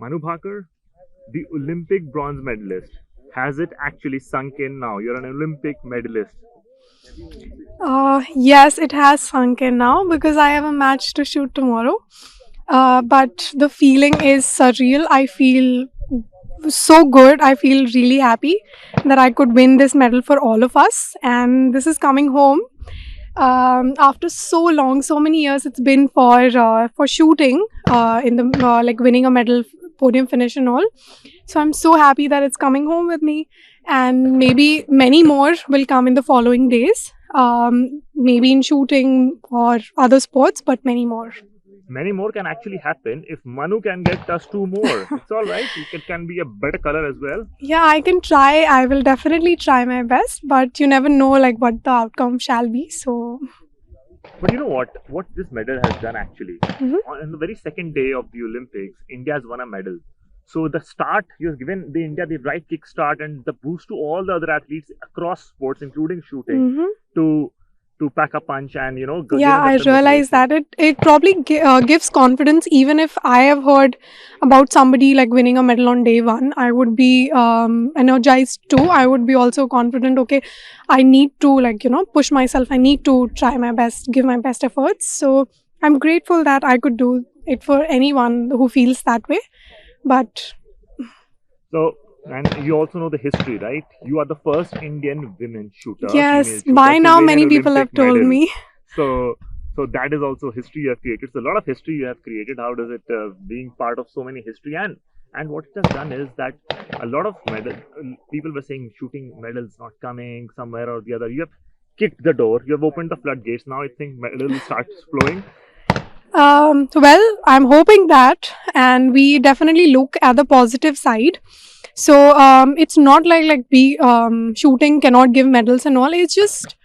Manu Bhaker, the Olympic bronze medalist, has it actually sunk in now? You're an Olympic medalist. Yes, it has sunk in now because I have a match to shoot tomorrow. But the feeling is surreal. I feel so good. I feel really happy that I could win this medal for all of us. And this is coming home after so long, so many years. It's been for shooting in the like winning a medal, podium finish, and all. So I'm so happy that it's coming home with me, and maybe many more will come in the following days. Maybe in shooting or other sports, but many more. Many more can actually happen if Manu can get us two more. It's all right. It can be a better color as well. Yeah, I can try. I will definitely try my best, but you never know like what the outcome shall be. So, But you know what? What this medal has done actually, mhm. on the very second day of the Olympics, India has won a medal. So the start, you have given the India the right kick start and the boost to all the other athletes across sports, including shooting, Mhm. to pack a punch and give Yeah, them I that realize motivation. that it probably gives confidence. Even if I have heard about somebody like winning a medal on day one, I would be energized too. I would be also confident. Okay, I need to push myself. I need to try my best, give my best efforts. So I'm grateful that I could do it for anyone who feels that way. But So, and you also know the history, right? You are the first Indian women shooter, female yes, shooter, by to now win an many people have Olympic told medal. me. So, so that is also history you have created. So a lot of history you have created. How does it being part of so many history and what it has done is that a lot of medal people were saying shooting medals not coming somewhere or the other. You have kicked the door. You have opened the floodgates. Now I think medal starts flowing. Well, I'm hoping that, and we definitely look at the positive side. So it's not like we shooting cannot give medals and all. It's just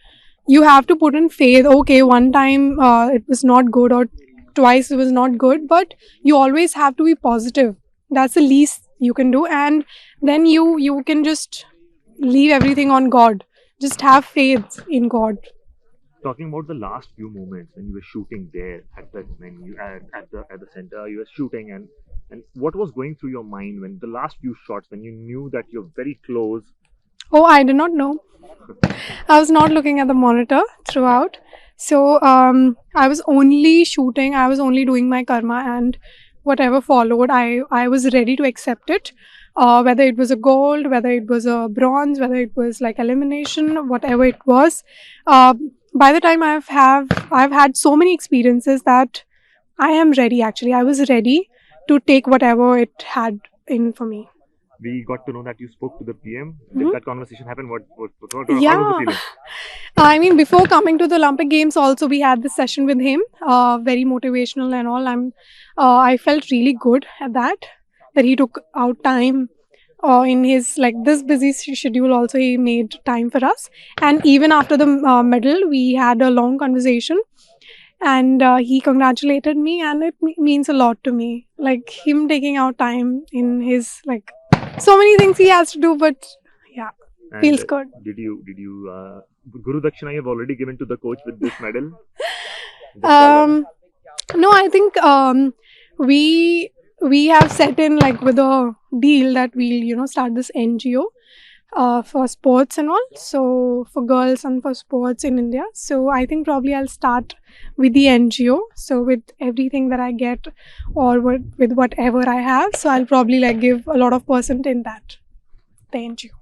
you have to put in faith. Okay, one time it was not good, or twice it was not good, but you always have to be positive. That's the least you can do, and then you can just leave everything on God. Just have faith in God. Talking about the last few moments when you were shooting there at the when you at the center, you were shooting and what was going through your mind when the last few shots when you knew that you're very close. Oh, I did not know. I was not looking at the monitor throughout. So I was only shooting, I was only doing my karma, and whatever followed, I was ready to accept it. Whether it was a gold, whether it was a bronze, whether it was like elimination, whatever it was. Uh, by the time I've had so many experiences that I am ready actually. I was ready to take whatever it had in for me. We got to know that you spoke to the PM. Did Mhm. that conversation happen? How was the Yeah. feeling? I mean, before coming to the Olympic Games, also we had this session with him. Very motivational and all. I felt really good at that. That he took out time in his like this busy schedule. Also, he made time for us. And even after the medal, we had a long conversation. And he congratulated me, and it means a lot to me. Like him taking out time in his like so many things he has to do, but yeah, And feels good. did you Guru Dakshina you have already given to the coach with this medal? Just tell them. Um, no, I think we we have set in like with a deal that we'll start this NGO for sports and all. So for girls and for sports in India. So I think probably I'll start with the NGO. So with everything that I get or with whatever I have, so I'll probably like give a lot of percent in that the NGO.